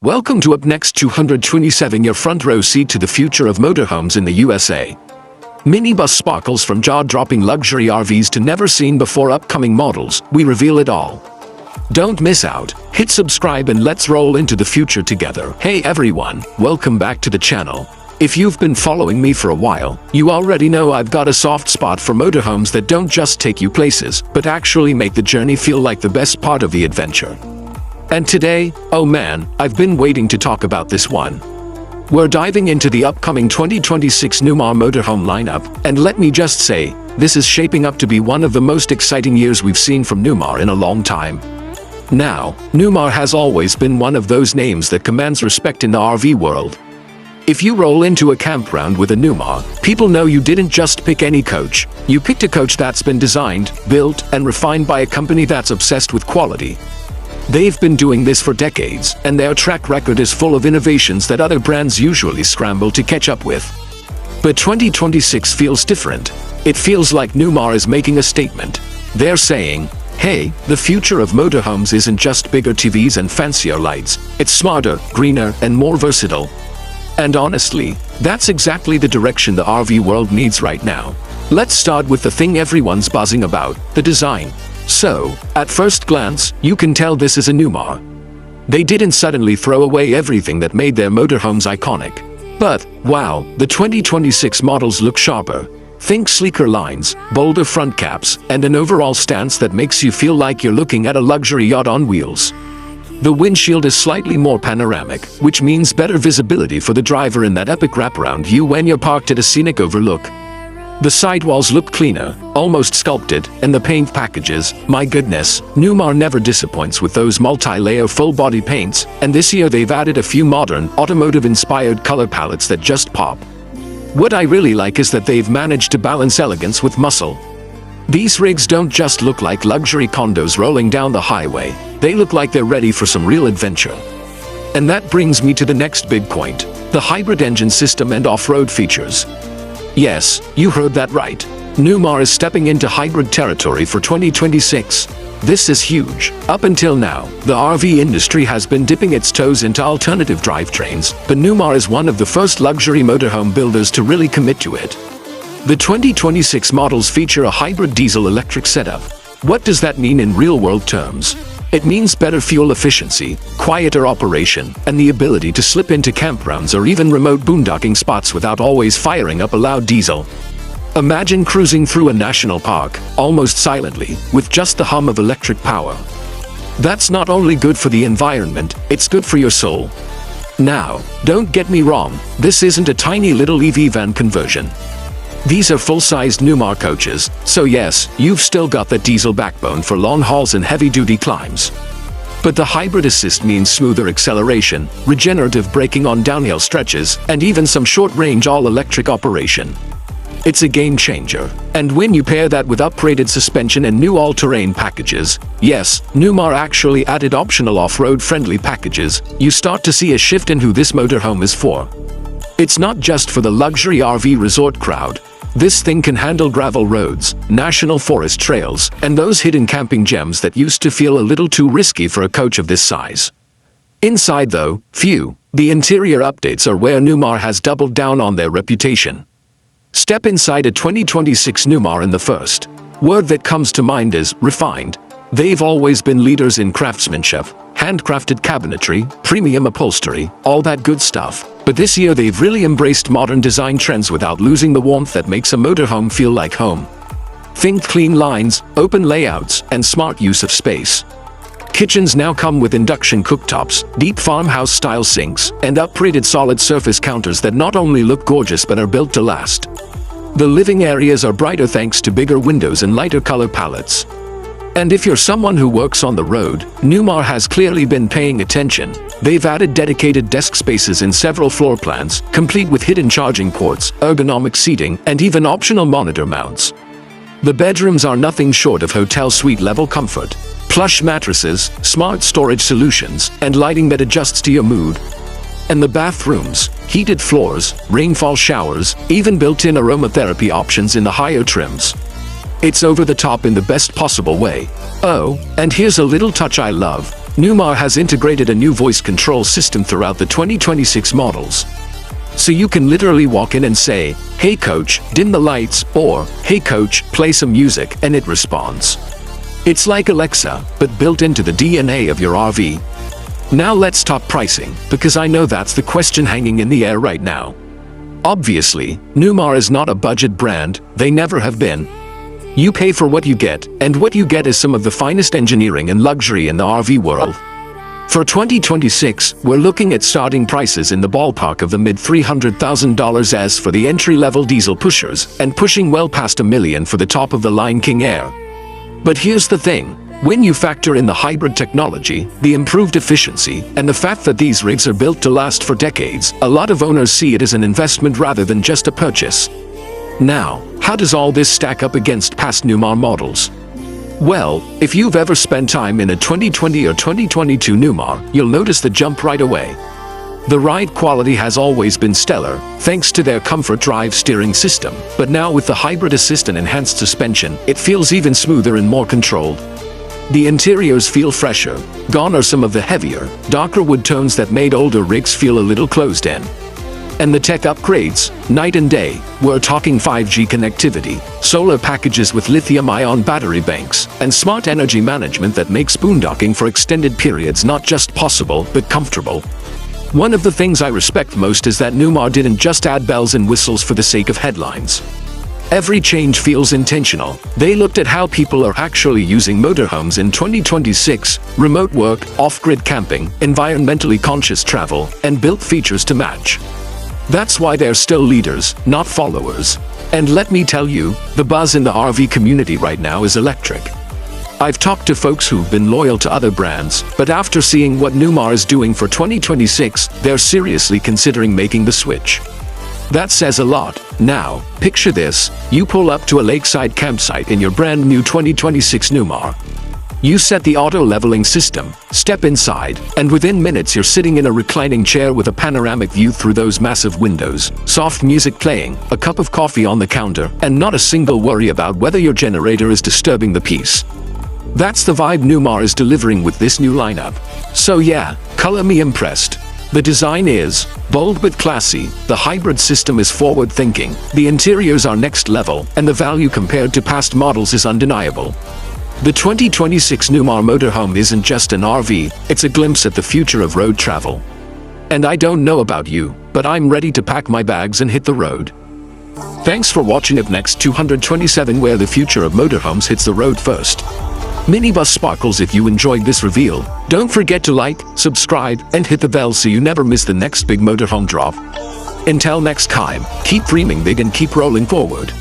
Welcome to Upnext 227, your front row seat to the future of motorhomes in the USA. Minibus sparkles from jaw-dropping luxury RVs to never-seen-before upcoming models, we reveal it all. Don't miss out, hit subscribe and let's roll into the future together. Hey everyone, welcome back to the channel. If you've been following me for a while, you already know I've got a soft spot for motorhomes that don't just take you places, but actually make the journey feel like the best part of the adventure. And today, oh man, I've been waiting to talk about this one. We're diving into the upcoming 2026 Newmar Motorhome lineup, and let me just say, this is shaping up to be one of the most exciting years we've seen from Newmar in a long time. Now, Newmar has always been one of those names that commands respect in the RV world. If you roll into a campground with a Newmar, people know you didn't just pick any coach. You picked a coach that's been designed, built, and refined by a company that's obsessed with quality. They've been doing this for decades, and their track record is full of innovations that other brands usually scramble to catch up with. But 2026 feels different. It feels like Newmar is making a statement. They're saying, hey, the future of motorhomes isn't just bigger TVs and fancier lights, it's smarter, greener, and more versatile. And honestly, that's exactly the direction the RV world needs right now. Let's start with the thing everyone's buzzing about, the design. So, at first glance, you can tell this is a Newmar. They didn't suddenly throw away everything that made their motorhomes iconic. But, wow, the 2026 models look sharper. Think sleeker lines, bolder front caps, and an overall stance that makes you feel like you're looking at a luxury yacht on wheels. The windshield is slightly more panoramic, which means better visibility for the driver in that epic wraparound view when you're parked at a scenic overlook. The sidewalls look cleaner, almost sculpted, and the paint packages, my goodness, Newmar never disappoints with those multi-layer full-body paints, and this year they've added a few modern, automotive-inspired color palettes that just pop. What I really like is that they've managed to balance elegance with muscle. These rigs don't just look like luxury condos rolling down the highway, they look like they're ready for some real adventure. And that brings me to the next big point, the hybrid engine system and off-road features. Yes, you heard that right. Newmar is stepping into hybrid territory for 2026. This is huge. Up until now, the RV industry has been dipping its toes into alternative drivetrains, but Newmar is one of the first luxury motorhome builders to really commit to it. The 2026 models feature a hybrid diesel-electric setup. What does that mean in real-world terms? It means better fuel efficiency, quieter operation, and the ability to slip into campgrounds or even remote boondocking spots without always firing up a loud diesel. Imagine cruising through a national park, almost silently, with just the hum of electric power. That's not only good for the environment, it's good for your soul. Now, don't get me wrong, this isn't a tiny little EV van conversion. These are full-sized Newmar coaches, so yes, you've still got that diesel backbone for long hauls and heavy-duty climbs. But the hybrid assist means smoother acceleration, regenerative braking on downhill stretches, and even some short-range all-electric operation. It's a game-changer. And when you pair that with upgraded suspension and new all-terrain packages, yes, Newmar actually added optional off-road friendly packages, you start to see a shift in who this motorhome is for. It's not just for the luxury RV resort crowd. This thing can handle gravel roads, national forest trails, and those hidden camping gems that used to feel a little too risky for a coach of this size. Inside though, phew, the interior updates are where Newmar has doubled down on their reputation. Step inside a 2026 Newmar and the first word that comes to mind is refined. They've always been leaders in craftsmanship, handcrafted cabinetry, premium upholstery, all that good stuff. But this year they've really embraced modern design trends without losing the warmth that makes a motorhome feel like home. Think clean lines, open layouts, and smart use of space. Kitchens now come with induction cooktops, deep farmhouse-style sinks, and upgraded solid surface counters that not only look gorgeous but are built to last. The living areas are brighter thanks to bigger windows and lighter color palettes. And if you're someone who works on the road, Newmar has clearly been paying attention. They've added dedicated desk spaces in several floor plans, complete with hidden charging ports, ergonomic seating, and even optional monitor mounts. The bedrooms are nothing short of hotel suite level comfort. Plush mattresses, smart storage solutions, and lighting that adjusts to your mood. And the bathrooms, heated floors, rainfall showers, even built-in aromatherapy options in the higher trims. It's over the top in the best possible way. Oh, and here's a little touch I love. Newmar has integrated a new voice control system throughout the 2026 models. So you can literally walk in and say, "Hey coach, dim the lights," or "Hey coach, play some music," and it responds. It's like Alexa, but built into the DNA of your RV. Now let's talk pricing, because I know that's the question hanging in the air right now. Obviously, Newmar is not a budget brand, they never have been. You pay for what you get, and what you get is some of the finest engineering and luxury in the RV world. For 2026, we're looking at starting prices in the ballpark of the mid-$300,000 as for the entry-level diesel pushers, and pushing well past $1 million for the top-of-the-line King Air. But here's the thing. When you factor in the hybrid technology, the improved efficiency, and the fact that these rigs are built to last for decades, a lot of owners see it as an investment rather than just a purchase. Now, how does all this stack up against past Newmar models? Well, if you've ever spent time in a 2020 or 2022 Newmar, you'll notice the jump right away. The ride quality has always been stellar, thanks to their Comfort Drive steering system, but now with the hybrid assist and enhanced suspension, it feels even smoother and more controlled. The interiors feel fresher, gone are some of the heavier, darker wood tones that made older rigs feel a little closed in. And the tech upgrades, night and day. We're talking 5G connectivity, solar packages with lithium-ion battery banks, and smart energy management that makes boondocking for extended periods not just possible, but comfortable. One of the things I respect most is that Newmar didn't just add bells and whistles for the sake of headlines. Every change feels intentional. They looked at how people are actually using motorhomes in 2026, remote work, off-grid camping, environmentally conscious travel, and built features to match. That's why they're still leaders, not followers. And let me tell you, the buzz in the RV community right now is electric. I've talked to folks who've been loyal to other brands, but after seeing what Newmar is doing for 2026, they're seriously considering making the switch. That says a lot. Now, picture this, you pull up to a lakeside campsite in your brand new 2026 Newmar. You set the auto-leveling system, step inside, and within minutes you're sitting in a reclining chair with a panoramic view through those massive windows, soft music playing, a cup of coffee on the counter, and not a single worry about whether your generator is disturbing the peace. That's the vibe Newmar is delivering with this new lineup. So yeah, color me impressed. The design is bold but classy, the hybrid system is forward-thinking, the interiors are next level, and the value compared to past models is undeniable. The 2026 Newmar Motorhome isn't just an RV, it's a glimpse at the future of road travel. And I don't know about you, but I'm ready to pack my bags and hit the road. Thanks for watching Upnext 227, where the future of motorhomes hits the road first. Minibus Sparkles, if you enjoyed this reveal, don't forget to like, subscribe, and hit the bell so you never miss the next big motorhome drop. Until next time, keep dreaming big and keep rolling forward.